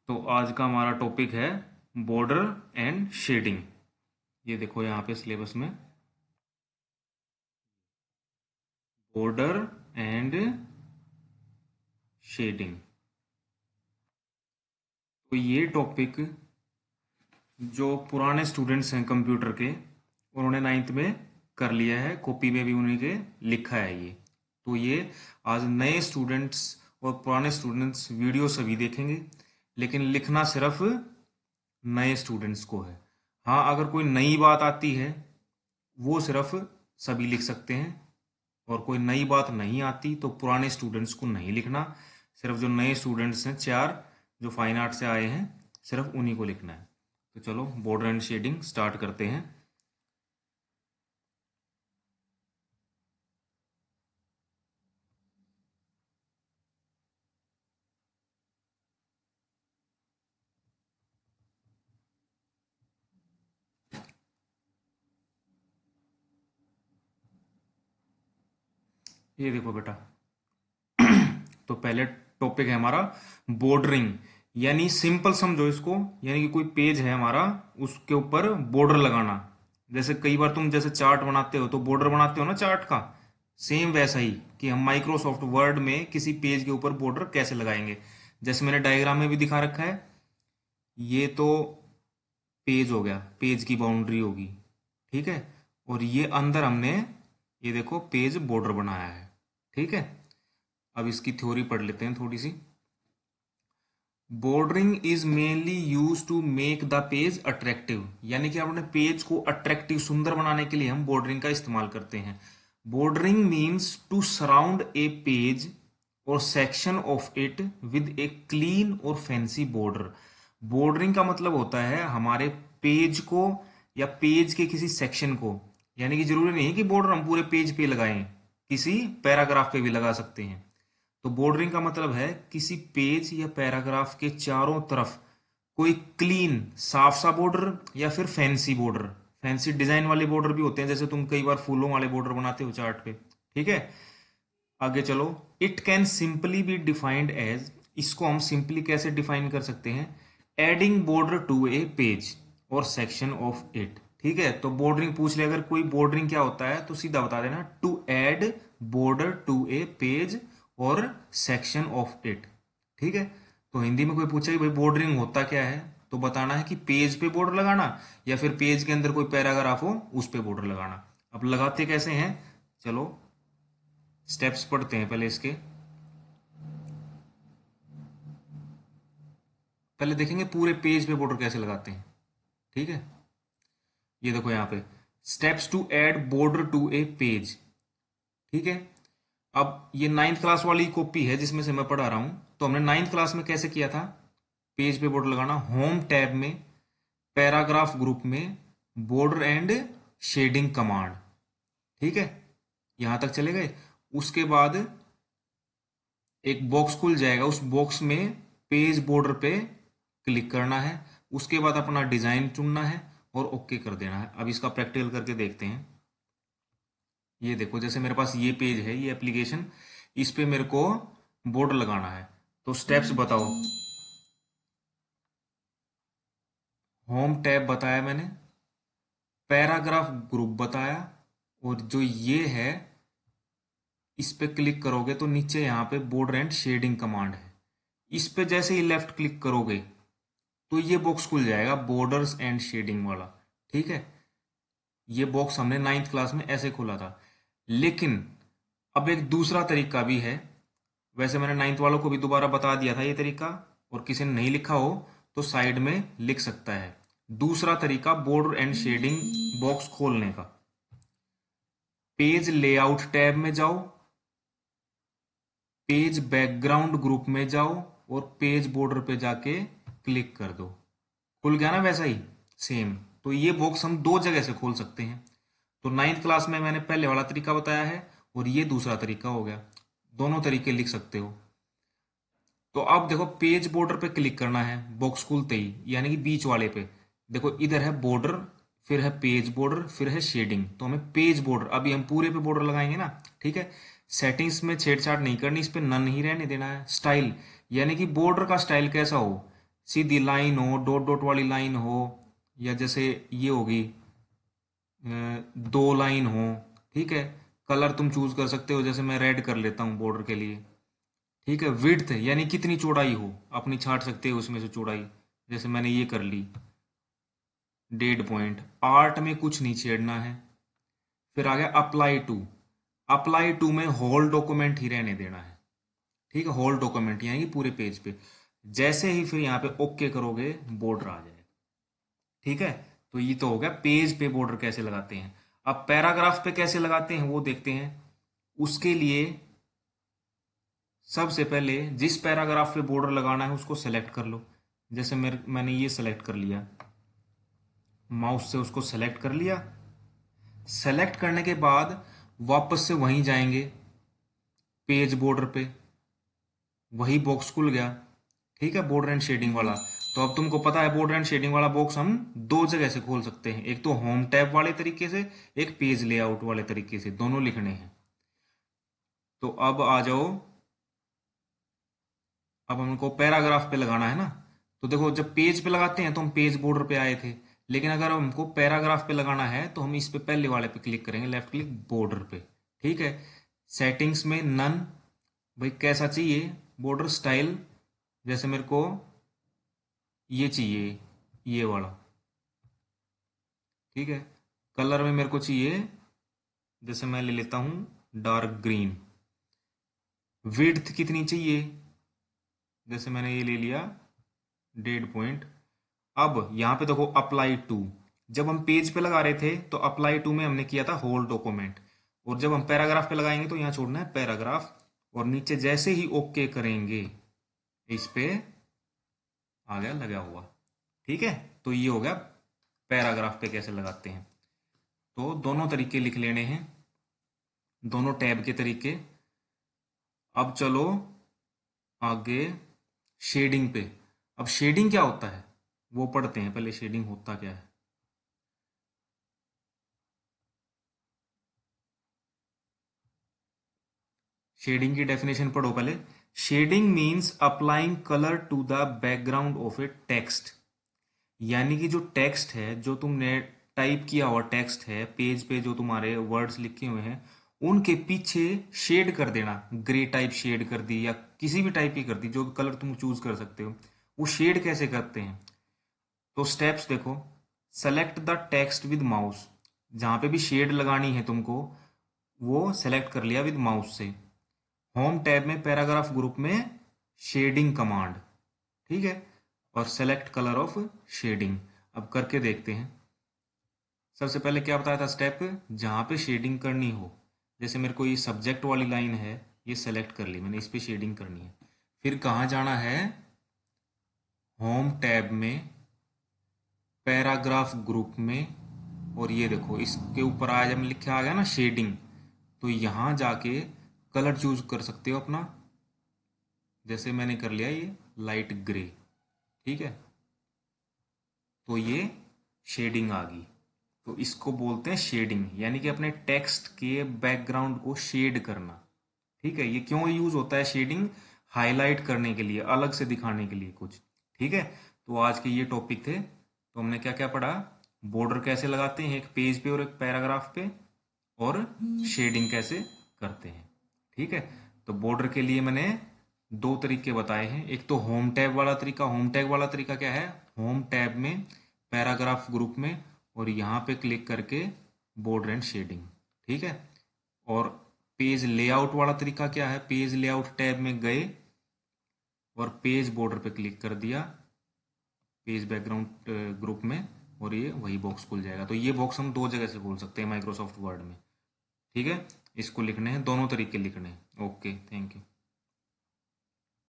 तो आज का हमारा टॉपिक है बॉर्डर एंड शेडिंग। ये देखो यहाँ पे सिलेबस में बॉर्डर एंड शेडिंग। तो ये टॉपिक जो पुराने स्टूडेंट्स हैं कंप्यूटर के, उन्होंने नाइन्थ में कर लिया है, कॉपी में भी उन्हीं के लिखा है ये। तो ये आज नए स्टूडेंट्स और पुराने स्टूडेंट्स वीडियो सभी देखेंगे, लेकिन लिखना सिर्फ नए स्टूडेंट्स को है। हाँ, अगर कोई नई बात आती है वो सिर्फ सभी लिख सकते हैं, और कोई नई बात नहीं आती तो पुराने स्टूडेंट्स को नहीं लिखना। सिर्फ जो नए स्टूडेंट्स हैं, चार जो फाइन आर्ट से आए हैं, सिर्फ उन्हीं को लिखना है। तो चलो बॉर्डर एंड शेडिंग स्टार्ट करते हैं। ये देखो बेटा, तो पहले टॉपिक है हमारा बॉर्डरिंग, यानी सिंपल समझो इसको, यानी कि कोई पेज है हमारा, उसके ऊपर बॉर्डर लगाना। जैसे कई बार तुम जैसे चार्ट बनाते हो तो बॉर्डर बनाते हो ना चार्ट का, सेम वैसा ही कि हम माइक्रोसॉफ्ट वर्ड में किसी पेज के ऊपर बॉर्डर कैसे लगाएंगे। जैसे मैंने डायग्राम में भी दिखा रखा है, ये तो पेज हो गया, पेज की बाउंड्री होगी, ठीक है। और ये अंदर हमने, ये देखो पेज बॉर्डर बनाया है, ठीक है। अब इसकी थ्योरी पढ़ लेते हैं थोड़ी सी। Bordering is mainly use to make the page attractive, यानी कि अपने पेज को अट्रैक्टिव, सुंदर बनाने के लिए हम बॉर्डरिंग का इस्तेमाल करते हैं। Bordering means to surround a page और section of it with a clean और फैंसी बॉर्डर। बॉर्डरिंग का मतलब होता है हमारे पेज को या पेज के किसी सेक्शन को, यानी कि जरूरी नहीं है कि बॉर्डर हम पूरे पेज पे लगाएं, किसी पैराग्राफ पे भी लगा सकते हैं। तो बॉर्डरिंग का मतलब है किसी पेज या पैराग्राफ के चारों तरफ कोई क्लीन, साफ सा बॉर्डर, या फिर फैंसी बॉर्डर। फैंसी डिजाइन वाले बॉर्डर भी होते हैं, जैसे तुम कई बार फूलों वाले बॉर्डर बनाते हो चार्ट पे, ठीक है। आगे चलो, it can simply be defined as, इसको हम सिंपली कैसे डिफाइन कर सकते हैं, adding border to a page और सेक्शन ऑफ इट, ठीक है। तो बॉर्डरिंग पूछ ले अगर कोई, बॉर्डरिंग क्या होता है तो सीधा बता देना, to add border to a page और सेक्शन ऑफ इट, ठीक है। तो हिंदी में कोई पूछे कि भाई बॉर्डरिंग होता क्या है, तो बताना है कि पेज पे बॉर्डर लगाना, या फिर पेज के अंदर कोई पैराग्राफ हो उस पे बॉर्डर लगाना। अब लगाते कैसे हैं, चलो स्टेप्स पढ़ते हैं पहले इसके। पहले देखेंगे पूरे पेज पे बॉर्डर कैसे लगाते हैं, ठीक है। ये देखो यहाँ पे steps to add border to a page, ठीक है। अब ये नाइन्थ क्लास वाली कॉपी है जिसमें से मैं पढ़ा रहा हूं, तो हमने नाइन्थ क्लास में कैसे किया था, पेज पे बॉर्डर लगाना, होम टैब में, पैराग्राफ ग्रुप में, बॉर्डर एंड शेडिंग कमांड, ठीक है। यहां तक चले गए। उसके बाद एक बॉक्स खुल जाएगा, उस बॉक्स में पेज बॉर्डर पे क्लिक करना है, उसके बाद अपना डिजाइन चुनना है और ओके कर देना है। अब इसका प्रैक्टिकल करके देखते हैं। ये देखो, जैसे मेरे पास ये पेज है, ये एप्लीकेशन, इस पे मेरे को बॉर्डर लगाना है, तो स्टेप्स बताओ। होम टैब बताया मैंने, पैराग्राफ ग्रुप बताया, और जो ये है इस पे क्लिक करोगे तो नीचे यहाँ पे बॉर्डर एंड शेडिंग कमांड है, इस पे जैसे ही लेफ्ट क्लिक करोगे तो ये बॉक्स खुल जाएगा, बॉर्डर्स एंड शेडिंग वाला, ठीक है। ये बॉक्स हमने नाइन्थ क्लास में ऐसे खोला था। लेकिन अब एक दूसरा तरीका भी है, वैसे मैंने नाइन्थ वालों को भी दोबारा बता दिया था ये तरीका, और किसी ने नहीं लिखा हो तो साइड में लिख सकता है। दूसरा तरीका बॉर्डर एंड शेडिंग बॉक्स खोलने का, पेज लेआउट टैब में जाओ, पेज बैकग्राउंड ग्रुप में जाओ, और पेज बॉर्डर पे जाके क्लिक कर दो, खुल गया ना वैसा ही सेम। तो ये बॉक्स हम दो जगह से खोल सकते हैं। तो नाइन्थ क्लास में मैंने पहले वाला तरीका बताया है, और ये दूसरा तरीका हो गया, दोनों तरीके लिख सकते हो। तो अब देखो पेज बॉर्डर पे क्लिक करना है बॉक्स खुलते ही, यानी कि बीच वाले पे। देखो इधर है बॉर्डर, फिर है पेज बॉर्डर, फिर है शेडिंग, तो हमें पेज बॉर्डर, अभी हम पूरे पे बॉर्डर लगाएंगे ना, ठीक है। सेटिंग्स में छेड़छाड़ नहीं करनी, इस पे नन ही रहने देना है। स्टाइल, यानी कि बॉर्डर का स्टाइल कैसा हो, सीधी लाइन हो, डॉट डॉट वाली लाइन हो, या जैसे ये होगी दो लाइन हो। ठीक है, कलर तुम चूज कर सकते हो, जैसे मैं रेड कर लेता हूँ बॉर्डर के लिए। ठीक है, विड्थ यानी कितनी चौड़ाई हो अपनी छाट सकते हो उसमें से चौड़ाई, जैसे मैंने ये कर ली 1.5 पॉइंट। आर्ट में कुछ नहीं छेड़ना है। फिर आ गया अप्लाई टू। अप्लाई टू में होल डॉक्यूमेंट ही रहने देना है। ठीक है, होल डॉक्यूमेंट यानी कि पूरे पेज पे। जैसे ही फिर यहाँ पे ओके करोगे बॉर्डर आ जाएगा। ठीक है, तो ये तो हो गया पेज पे बॉर्डर कैसे लगाते हैं। अब पैराग्राफ पे कैसे लगाते हैं वो देखते हैं। उसके लिए सबसे पहले जिस पैराग्राफ पे बॉर्डर लगाना है उसको सेलेक्ट कर लो। जैसे मैंने ये सेलेक्ट कर लिया, माउस से उसको सेलेक्ट कर लिया। सेलेक्ट करने के बाद वापस से वहीं जाएंगे पेज बॉर्डर पे, वही बॉक्स खुल गया। ठीक है, बॉर्डर एंड शेडिंग वाला। तो अब तुमको पता है बॉर्डर एंड शेडिंग वाला बॉक्स हम दो जगह से खोल सकते हैं, एक तो होम टैब वाले तरीके से, एक पेज लेआउट वाले तरीके से, दोनों लिखने हैं। तो अब आ जाओ, अब हमको पैराग्राफ पे लगाना है ना। तो देखो, जब पेज पे लगाते हैं तो हम पेज बॉर्डर पे आए थे, लेकिन अगर हमको पैराग्राफ पे लगाना है तो हम इस पे पहले वाले पे क्लिक करेंगे, लेफ्ट क्लिक बॉर्डर पे। ठीक है, सेटिंग्स में नन, भाई कैसा चाहिए बॉर्डर स्टाइल, जैसे मेरे को ये चाहिए, ये वाला। ठीक है, कलर में मेरे को चाहिए, जैसे मैं ले लेता हूं डार्क ग्रीन। विड्थ कितनी चाहिए, जैसे मैंने ये ले लिया 1.5 पॉइंट। अब यहाँ पे देखो अप्लाई टू, जब हम पेज पे लगा रहे थे तो अप्लाई टू में हमने किया था होल डॉक्यूमेंट, और जब हम पैराग्राफ पे लगाएंगे तो यहाँ छोड़ना है पैराग्राफ, और नीचे जैसे ही ओके करेंगे इस पे आ गया लगा हुआ। ठीक है, तो ये हो गया पैराग्राफ पे कैसे लगाते हैं। तो दोनों तरीके लिख लेने हैं, दोनों टैब के तरीके। अब चलो आगे शेडिंग पे। अब शेडिंग क्या होता है वो पढ़ते हैं पहले, शेडिंग होता क्या है। शेडिंग की डेफिनेशन पढ़ो पहले। Shading means applying colour to the background of a text, यानी कि जो टेक्स्ट है, जो तुमने टाइप किया हुआ टेक्स्ट है पेज पे, जो तुम्हारे वर्ड्स लिखे हुए हैं उनके पीछे शेड कर देना। ग्रे टाइप शेड कर दी या किसी भी टाइप की कर दी, जो कलर तुम चूज कर सकते हो। वो शेड कैसे करते हैं, तो स्टेप्स देखो। Select the text with mouse, जहां पे भी शेड लगानी है तुमको वो सेलेक्ट कर लिया विद माउस से। होम टैब में पैराग्राफ ग्रुप में शेडिंग कमांड। ठीक है, और सेलेक्ट कलर ऑफ शेडिंग। अब करके देखते हैं। सबसे पहले क्या बताया था स्टेप, जहां पे शेडिंग करनी हो। जैसे मेरे को ये सब्जेक्ट वाली लाइन है, ये सेलेक्ट कर ली मैंने, इस पे शेडिंग करनी है। फिर कहाँ जाना है, होम टैब में पैराग्राफ ग्रुप में, और ये देखो इसके ऊपर आया जब लिखा आ गया ना शेडिंग, तो यहां जाके कलर चूज कर सकते हो अपना। जैसे मैंने कर लिया ये लाइट ग्रे। ठीक है, तो ये शेडिंग आ गई। तो इसको बोलते हैं शेडिंग, यानी कि अपने टेक्स्ट के बैकग्राउंड को शेड करना। ठीक है, ये क्यों यूज होता है शेडिंग, हाईलाइट करने के लिए, अलग से दिखाने के लिए कुछ। ठीक है, तो आज के ये टॉपिक थे। तो हमने क्या क्या पढ़ा, बॉर्डर कैसे लगाते हैं एक पेज पे और एक पैराग्राफ पे, और शेडिंग कैसे करते हैं। ठीक है, तो बॉर्डर के लिए मैंने दो तरीके बताए हैं, एक तो होम टैब वाला तरीका। होम टैब वाला तरीका क्या है, होम टैब में पैराग्राफ ग्रुप में, और यहाँ पे क्लिक करके बॉर्डर एंड शेडिंग। ठीक है, और पेज लेआउट वाला तरीका क्या है, पेज लेआउट टैब में गए और पेज बॉर्डर पे क्लिक कर दिया पेज बैकग्राउंड ग्रुप में, और ये वही बॉक्स खुल जाएगा। तो ये बॉक्स हम दो जगह से खोल सकते हैं माइक्रोसॉफ्ट वर्ड में। ठीक है, इसको लिखने हैं, दोनों तरीके लिखने हैं। Okay, thank you.